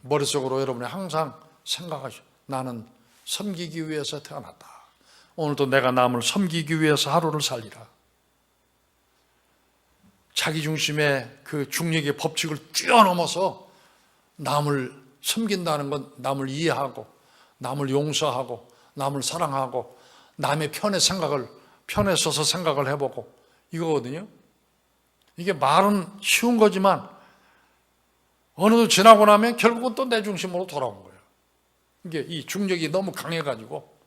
머릿속으로 여러분이 항상 생각하시오. 나는 섬기기 위해서 태어났다. 오늘도 내가 남을 섬기기 위해서 하루를 살리라. 자기중심의 그 중력의 법칙을 뛰어넘어서 남을 섬긴다는 건 남을 이해하고 남을 용서하고 남을 사랑하고 남의 편에 서서 생각을 해보고 이거거든요. 이게 말은 쉬운 거지만 어느 정도 지나고 나면 결국은 또 내 중심으로 돌아온 거예요. 이게 이 중력이 너무 강해가지고.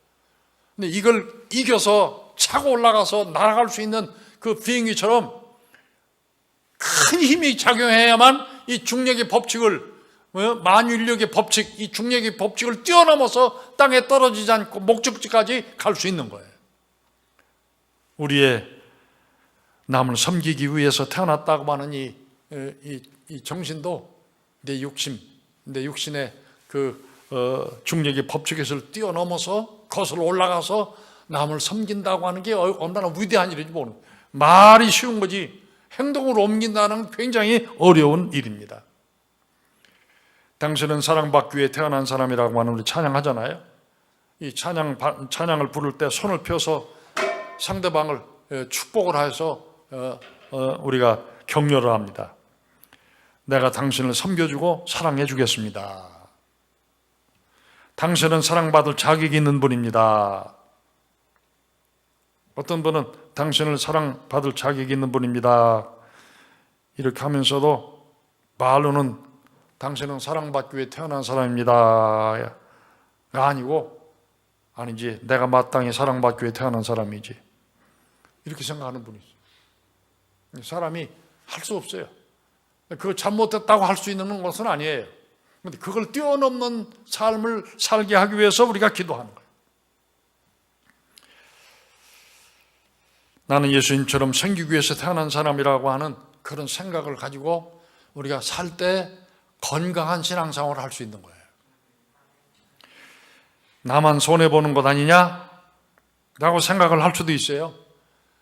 근데 이걸 이겨서 차고 올라가서 날아갈 수 있는 그 비행기처럼 큰 힘이 작용해야만 이 중력의 법칙을, 만유인력의 법칙, 이 중력의 법칙을 뛰어넘어서 땅에 떨어지지 않고 목적지까지 갈 수 있는 거예요. 우리의 남을 섬기기 위해서 태어났다고 하는 이 정신도 내 육신의 그 중력의 법칙에서 뛰어넘어서 거슬러 올라가서 남을 섬긴다고 하는 게 얼마나 위대한 일인지 모르는 거예요. 말이 쉬운 거지 행동으로 옮긴다는 건 굉장히 어려운 일입니다. 당신은 사랑받기 위해 태어난 사람이라고 하는 우리 찬양하잖아요. 이 찬양을 부를 때 손을 펴서 상대방을 축복을 해서 우리가 격려를 합니다. 내가 당신을 섬겨주고 사랑해 주겠습니다. 당신은 사랑받을 자격이 있는 분입니다. 어떤 분은 당신을 사랑받을 자격이 있는 분입니다. 이렇게 하면서도 말로는 당신은 사랑받기 위해 태어난 사람입니다. 아니지 내가 마땅히 사랑받기 위해 태어난 사람이지. 이렇게 생각하는 분이 있어요. 사람이 할 수 없어요. 그거 잘못됐다고 할 수 있는 것은 아니에요. 그런데 그걸 뛰어넘는 삶을 살게 하기 위해서 우리가 기도하는 거예요. 나는 예수님처럼 생기기 위해서 태어난 사람이라고 하는 그런 생각을 가지고 우리가 살 때 건강한 신앙생활을 할 수 있는 거예요. 나만 손해보는 것 아니냐? 라고 생각을 할 수도 있어요.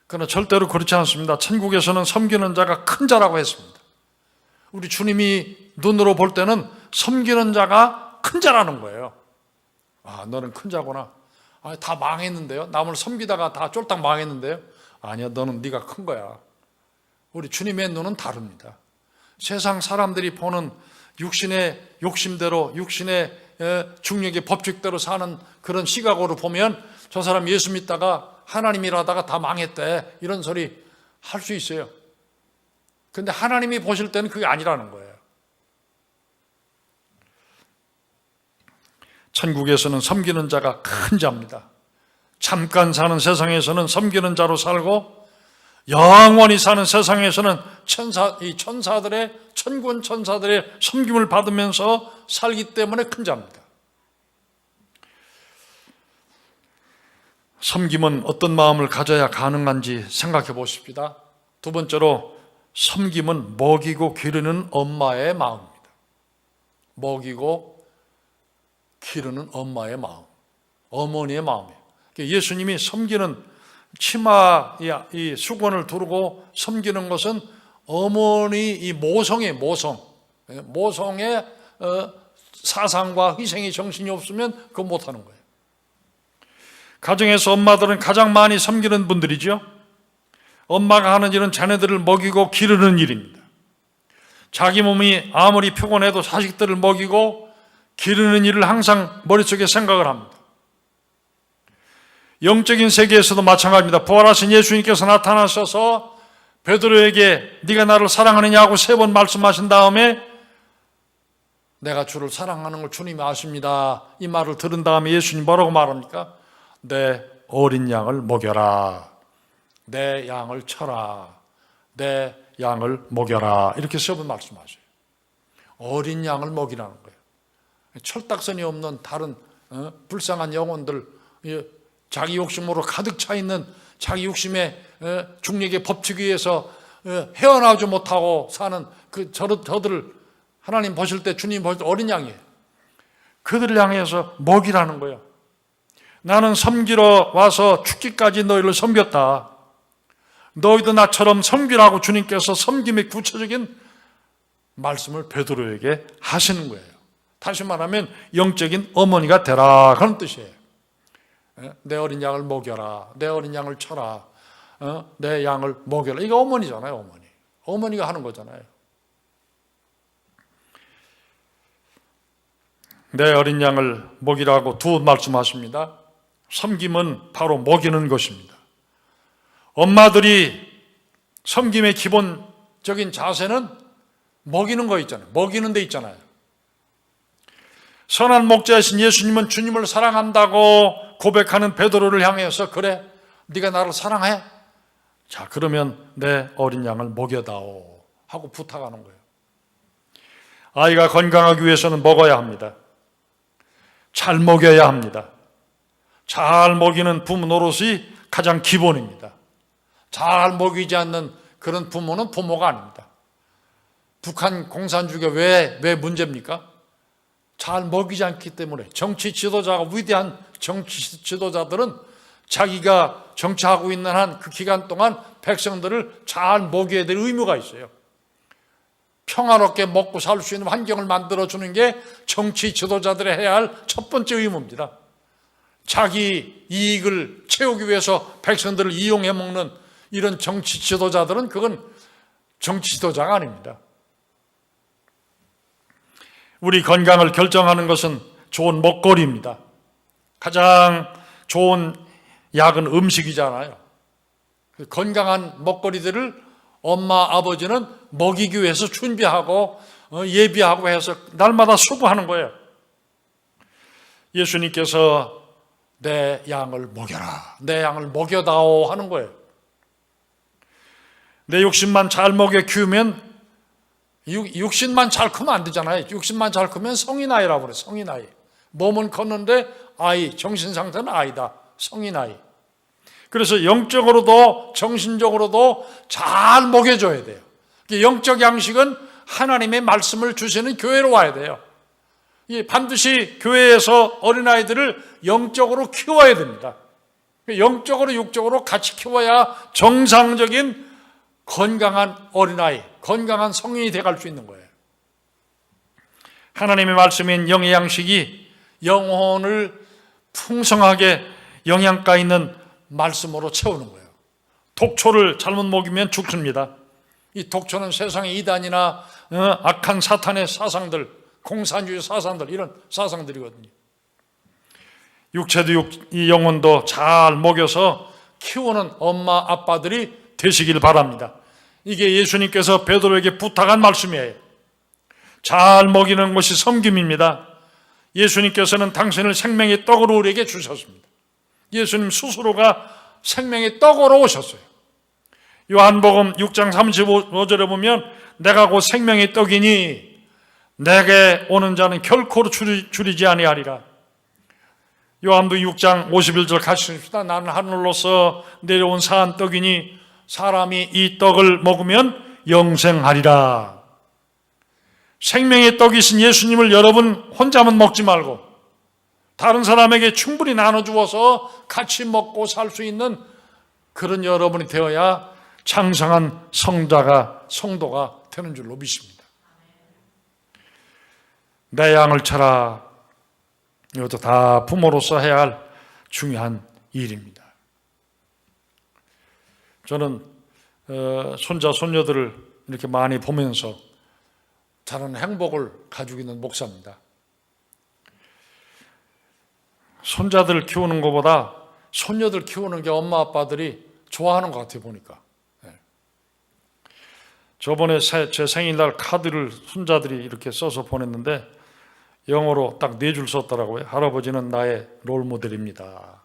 그러나 절대로 그렇지 않습니다. 천국에서는 섬기는 자가 큰 자라고 했습니다. 우리 주님이 눈으로 볼 때는 섬기는 자가 큰 자라는 거예요. 아, 너는 큰 자구나. 아, 다 망했는데요. 남을 섬기다가 다 쫄딱 망했는데요. 아니야, 너는 네가 큰 거야. 우리 주님의 눈은 다릅니다. 세상 사람들이 보는 육신의 욕심대로, 육신의 중력의 법칙대로 사는 그런 시각으로 보면 저 사람 예수 믿다가 하나님이라다가 다 망했대, 이런 소리 할 수 있어요. 근데 하나님이 보실 때는 그게 아니라는 거예요. 천국에서는 섬기는 자가 큰 자입니다. 잠깐 사는 세상에서는 섬기는 자로 살고, 영원히 사는 세상에서는 천군 천사들의 섬김을 받으면서 살기 때문에 큰 자입니다. 섬김은 어떤 마음을 가져야 가능한지 생각해 보십시다. 두 번째로, 섬김은 먹이고 기르는 엄마의 마음입니다. 먹이고 기르는 엄마의 마음, 어머니의 마음이에요. 예수님이 섬기는 치마 이 수건을 두르고 섬기는 것은 어머니 이 모성의 사상과 희생의 정신이 없으면 그거 못하는 거예요. 가정에서 엄마들은 가장 많이 섬기는 분들이죠. 엄마가 하는 일은 자녀들을 먹이고 기르는 일입니다. 자기 몸이 아무리 피곤해도 자식들을 먹이고 기르는 일을 항상 머릿속에 생각을 합니다. 영적인 세계에서도 마찬가지입니다. 부활하신 예수님께서 나타나셔서 베드로에게 네가 나를 사랑하느냐고 3번 말씀하신 다음에 내가 주를 사랑하는 걸 주님이 아십니다. 이 말을 들은 다음에 예수님 뭐라고 말합니까? 내 어린 양을 먹여라. 내 양을 쳐라. 내 양을 먹여라. 이렇게 3번 말씀하셔요. 어린 양을 먹이라는 거예요. 철딱선이 없는 다른 불쌍한 영혼들, 자기 욕심으로 가득 차 있는 자기 욕심의 중력의 법칙에 의해서 헤어나오지 못하고 사는 저들을 하나님 보실 때, 주님 보실 때 어린 양이에요. 그들을 향해서 먹이라는 거예요. 나는 섬기러 와서 죽기까지 너희를 섬겼다. 너희도 나처럼 섬기라고 주님께서 섬김의 구체적인 말씀을 베드로에게 하시는 거예요. 다시 말하면 영적인 어머니가 되라 그런 뜻이에요. 내 어린 양을 먹여라. 내 어린 양을 쳐라. 내 양을 먹여라. 이게 어머니잖아요. 어머니. 어머니가 하는 거잖아요. 내 어린 양을 먹이라고 두 말씀하십니다. 섬김은 바로 먹이는 것입니다. 엄마들이 섬김의 기본적인 자세는 먹이는 거 있잖아요. 먹이는 데 있잖아요. 선한 목자이신 예수님은 주님을 사랑한다고 고백하는 베드로를 향해서 그래, 네가 나를 사랑해? 자, 그러면 내 어린 양을 먹여다오 하고 부탁하는 거예요. 아이가 건강하기 위해서는 먹어야 합니다. 잘 먹여야 합니다. 잘 먹이는 부모 노릇이 가장 기본입니다. 잘 먹이지 않는 그런 부모는 부모가 아닙니다. 북한 공산주의가 왜 문제입니까? 잘 먹이지 않기 때문에. 정치 지도자가, 위대한 정치 지도자들은 자기가 정치하고 있는 한 그 기간 동안 백성들을 잘 먹여야 될 의무가 있어요. 평화롭게 먹고 살 수 있는 환경을 만들어주는 게 정치 지도자들이 해야 할 첫 번째 의무입니다. 자기 이익을 채우기 위해서 백성들을 이용해 먹는 이런 정치 지도자들은 그건 정치 지도자가 아닙니다. 우리 건강을 결정하는 것은 좋은 먹거리입니다. 가장 좋은 약은 음식이잖아요. 건강한 먹거리들을 엄마, 아버지는 먹이기 위해서 준비하고 예비하고 해서 날마다 수고하는 거예요. 예수님께서 내 양을 먹여라, 내 양을 먹여다오 하는 거예요. 내 육신만 잘 먹여 키우면 육신만 잘 크면 안 되잖아요. 육신만 잘 크면 성인 아이라고 그래요. 성인 아이. 몸은 컸는데 아이, 정신 상태는 아이다. 성인 아이. 그래서 영적으로도 정신적으로도 잘 먹여줘야 돼요. 영적 양식은 하나님의 말씀을 주시는 교회로 와야 돼요. 반드시 교회에서 어린아이들을 영적으로 키워야 됩니다. 영적으로 육적으로 같이 키워야 정상적인 건강한 어린아이, 건강한 성인이 돼갈 수 있는 거예요. 하나님의 말씀인 영의 양식이 영혼을 풍성하게 영양가 있는 말씀으로 채우는 거예요. 독초를 잘못 먹이면 죽습니다. 이 독초는 세상의 이단이나 악한 사탄의 사상들, 공산주의 사상들, 이런 사상들이거든요. 육체도 이 영혼도 잘 먹여서 키우는 엄마, 아빠들이 되시길 바랍니다. 이게 예수님께서 베드로에게 부탁한 말씀이에요. 잘 먹이는 것이 섬김입니다. 예수님께서는 당신을 생명의 떡으로 우리에게 주셨습니다. 예수님 스스로가 생명의 떡으로 오셨어요. 요한복음 6장 35절에 보면 내가 곧 생명의 떡이니 내게 오는 자는 결코 줄이지 아니하리라. 요한복음 6장 51절 같이 읽읍시다. 나는 하늘로서 내려온 사한 떡이니 사람이 이 떡을 먹으면 영생하리라. 생명의 떡이신 예수님을 여러분 혼자만 먹지 말고 다른 사람에게 충분히 나눠주어서 같이 먹고 살 수 있는 그런 여러분이 되어야 창성한 성도가 되는 줄로 믿습니다. 내 양을 쳐라. 이것도 다 부모로서 해야 할 중요한 일입니다. 저는 손자, 손녀들을 이렇게 많이 보면서 저는 행복을 가지고 있는 목사입니다. 손자들 키우는 것보다 손녀들 키우는 게 엄마 아빠들이 좋아하는 것 같아요, 보니까. 저번에 제 생일날 카드를 손자들이 이렇게 써서 보냈는데 영어로 딱 4줄 썼더라고요. 할아버지는 나의 롤모델입니다.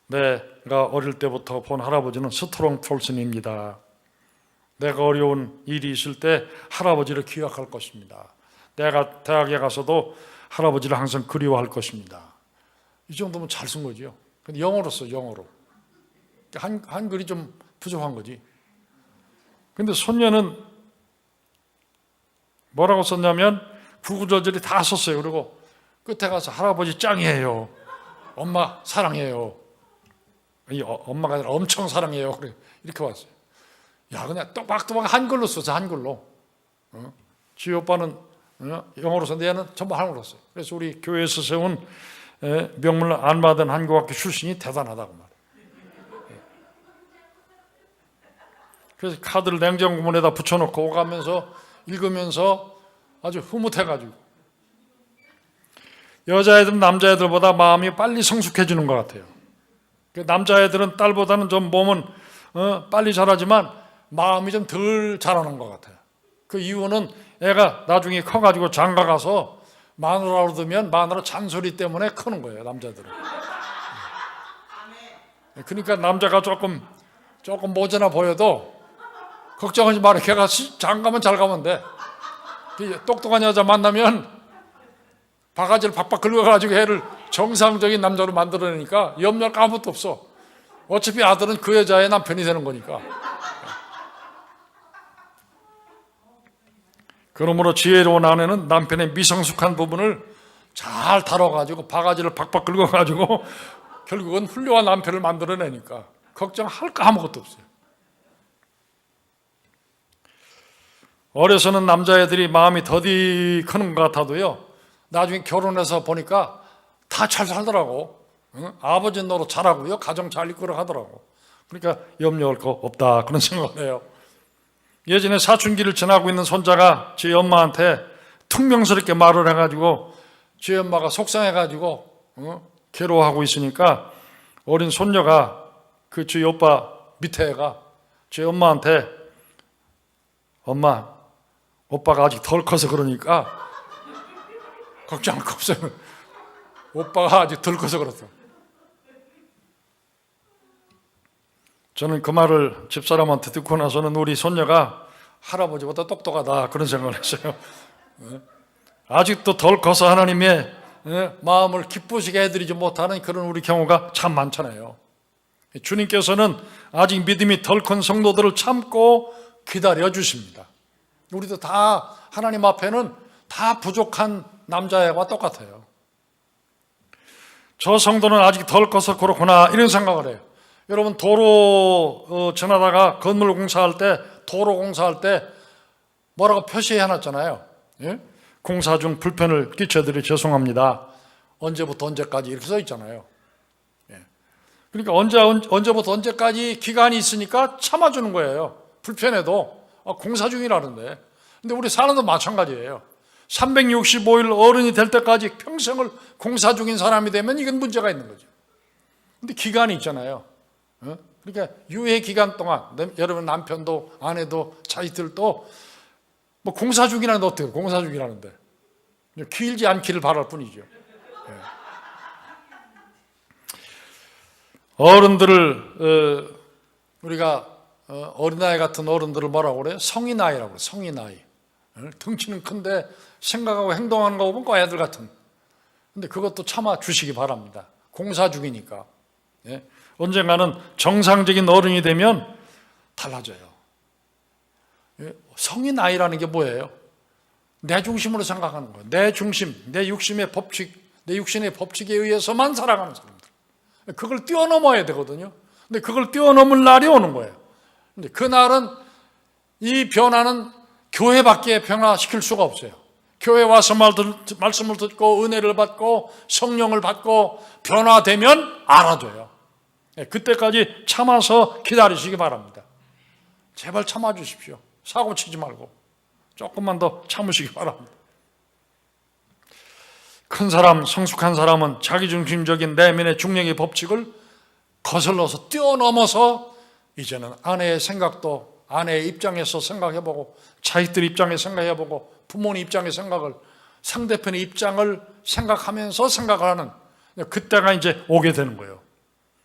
내가 어릴 때부터 본 할아버지는 스트롱 폴슨입니다. 내가 어려운 일이 있을 때 할아버지를 기억할 것입니다. 내가 대학에 가서도 할아버지를 항상 그리워할 것입니다. 이 정도면 잘 쓴 거죠. 근데 영어로 써, 영어로. 한글이 좀 부족한 거지. 근데 손녀는 뭐라고 썼냐면 구구절절히 다 썼어요. 그리고 끝에 가서 할아버지 짱이에요. 엄마 사랑해요. 엄마가 아니라 엄청 사랑해요. 그래 이렇게 왔어요. 야, 그냥 또박또박 한글로 써서 한글로. 지희 오빠는 영어로 썼는데 얘는 전부 한글로 썼어요. 그래서 우리 교회에서 세운 명문을 안 받은 한국학교 출신이 대단하다고 말해요. 그래서 카드를 냉장고 문에다 붙여놓고 오가면서 읽으면서 아주 흐뭇해가지고 여자애들은 남자애들보다 마음이 빨리 성숙해지는 것 같아요. 남자애들은 딸보다는 좀 몸은 빨리 자라지만 마음이 좀 덜 자라는 것 같아요. 그 이유는 애가 나중에 커가지고 장가 가서 마누라로 두면 마누라 잔소리 때문에 크는 거예요, 남자들은. 그러니까 남자가 조금 모자나 보여도 걱정하지 마라. 걔가 장가면 잘 가면 돼. 똑똑한 여자 만나면 바가지를 박박 긁어가지고 애를 정상적인 남자로 만들어내니까 염려할 거 아무것도 없어. 어차피 아들은 그 여자의 남편이 되는 거니까. 그러므로 지혜로운 아내는 남편의 미성숙한 부분을 잘 다뤄가지고 바가지를 박박 긁어가지고 결국은 훌륭한 남편을 만들어내니까 걱정할 거 아무것도 없어요. 어려서는 남자애들이 마음이 더디 크는 것 같아도요, 나중에 결혼해서 보니까 다 잘 살더라고. 아버지 노릇 잘하고요, 가정 잘 이끌어 가더라고. 그러니까 염려할 거 없다, 그런 생각을 해요. 예전에 사춘기를 지나고 있는 손자가 제 엄마한테 퉁명스럽게 말을 해가지고 제 엄마가 속상해가지고 괴로워하고 있으니까 어린 손녀가 그 제 오빠 밑에 애가 제 엄마한테 엄마, 오빠가 아직 덜 커서 그러니까 걱정할 거 없어요. 오빠가 아직 덜 커서 그렇다. 저는 그 말을 집사람한테 듣고 나서는 우리 손녀가 할아버지보다 똑똑하다, 그런 생각을 했어요. 아직도 덜 커서 하나님의 마음을 기쁘시게 해드리지 못하는 그런 우리 경우가 참 많잖아요. 주님께서는 아직 믿음이 덜 큰 성도들을 참고 기다려 주십니다. 우리도 다 하나님 앞에는 다 부족한 남자애와 똑같아요. 저 성도는 아직 덜 커서 그렇구나, 이런 생각을 해요. 여러분, 도로 지나다가 건물 공사할 때, 도로 공사할 때 뭐라고 표시해놨잖아요. 예? 공사 중 불편을 끼쳐드려 죄송합니다. 언제부터 언제까지 이렇게 써 있잖아요. 예. 그러니까 언제부터 언제까지 기간이 있으니까 참아주는 거예요. 불편해도 공사 중이라는데. 근데 우리 사람도 마찬가지예요. 365일 어른이 될 때까지 평생을 공사 중인 사람이 되면 이건 문제가 있는 거죠. 근데 기간이 있잖아요. 그러니까 유예 기간 동안 여러분 남편도 아내도 자식들도 뭐 공사 중이라는데 어때요? 공사 중이라는데 길지 않기를 바랄 뿐이죠. 어른들을 우리가 어린아이 같은 어른들을 뭐라고 그래요? 성인아이라고 그래요. 성인아이. 덩치는 큰데 생각하고 행동하는 거 보면 애들 같은. 근데 그것도 참아 주시기 바랍니다. 공사 중이니까. 예? 언젠가는 정상적인 어른이 되면 달라져요. 예? 성인아이라는 게 뭐예요? 내 중심으로 생각하는 거예요. 내 중심, 내 육신의 법칙에 의해서만 살아가는 사람들. 그걸 뛰어넘어야 되거든요. 근데 그걸 뛰어넘을 날이 오는 거예요. 근데 그 날은 이 변화는 교회밖에 변화시킬 수가 없어요. 교회 와서 말씀을 듣고 은혜를 받고 성령을 받고 변화되면 알아줘요. 그때까지 참아서 기다리시기 바랍니다. 제발 참아주십시오. 사고 치지 말고 조금만 더 참으시기 바랍니다. 큰 사람, 성숙한 사람은 자기중심적인 내면의 중력의 법칙을 거슬러서 뛰어넘어서 이제는 아내의 생각도 아내의 입장에서 생각해보고 자식들 입장에 생각해보고 부모님 입장의 생각을 상대편의 입장을 생각하면서 생각을 하는 그때가 이제 오게 되는 거예요.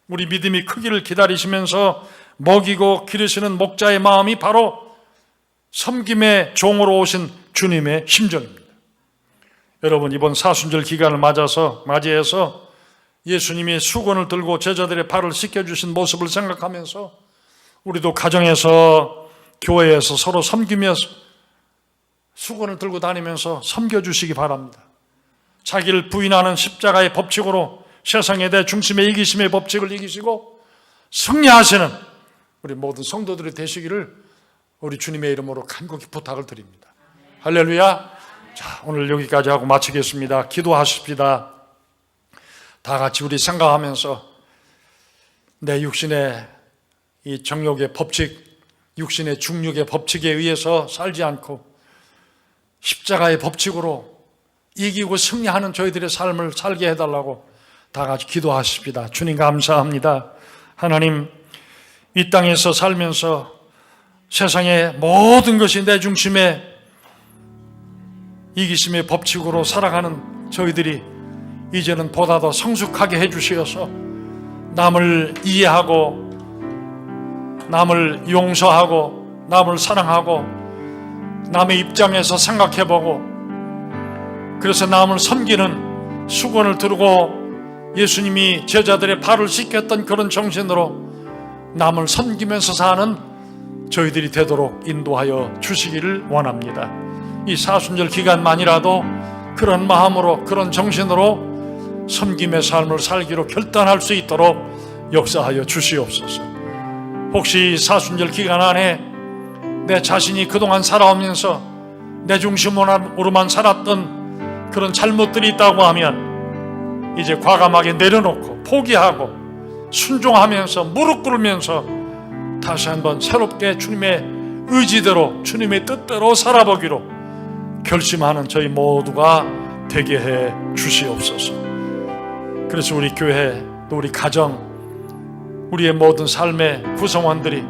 우리 믿음이 크기를 기다리시면서 먹이고 기르시는 목자의 마음이 바로 섬김의 종으로 오신 주님의 심정입니다. 여러분, 이번 사순절 기간을 맞이해서 예수님이 수건을 들고 제자들의 발을 씻겨주신 모습을 생각하면서 우리도 가정에서 교회에서 서로 섬기며 수건을 들고 다니면서 섬겨주시기 바랍니다. 자기를 부인하는 십자가의 법칙으로 세상에 대해 중심의 이기심의 법칙을 이기시고 승리하시는 우리 모든 성도들이 되시기를 우리 주님의 이름으로 간곡히 부탁을 드립니다. 할렐루야. 자, 오늘 여기까지 하고 마치겠습니다. 기도하십시다. 다 같이 우리 생각하면서 내 육신의 이 정욕의 법칙, 육신의 중력의 법칙에 의해서 살지 않고 십자가의 법칙으로 이기고 승리하는 저희들의 삶을 살게 해달라고 다 같이 기도하십니다. 주님 감사합니다. 하나님, 이 땅에서 살면서 세상의 모든 것이 내 중심에 이기심의 법칙으로 살아가는 저희들이 이제는 보다 더 성숙하게 해주시어서 남을 이해하고 남을 용서하고 남을 사랑하고 남의 입장에서 생각해보고 그래서 남을 섬기는 수건을 들고 예수님이 제자들의 발을 씻겼던 그런 정신으로 남을 섬기면서 사는 저희들이 되도록 인도하여 주시기를 원합니다. 이 사순절 기간만이라도 그런 마음으로 그런 정신으로 섬김의 삶을 살기로 결단할 수 있도록 역사하여 주시옵소서. 혹시 사순절 기간 안에 내 자신이 그동안 살아오면서 내 중심으로만 살았던 그런 잘못들이 있다고 하면 이제 과감하게 내려놓고 포기하고 순종하면서 무릎 꿇으면서 다시 한번 새롭게 주님의 의지대로 주님의 뜻대로 살아보기로 결심하는 저희 모두가 되게 해 주시옵소서. 그래서 우리 교회 또 우리 가정 우리의 모든 삶의 구성원들이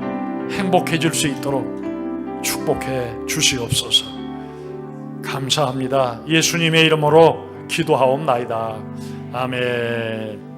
행복해질 수 있도록 축복해 주시옵소서. 감사합니다. 예수님의 이름으로 기도하옵나이다. 아멘.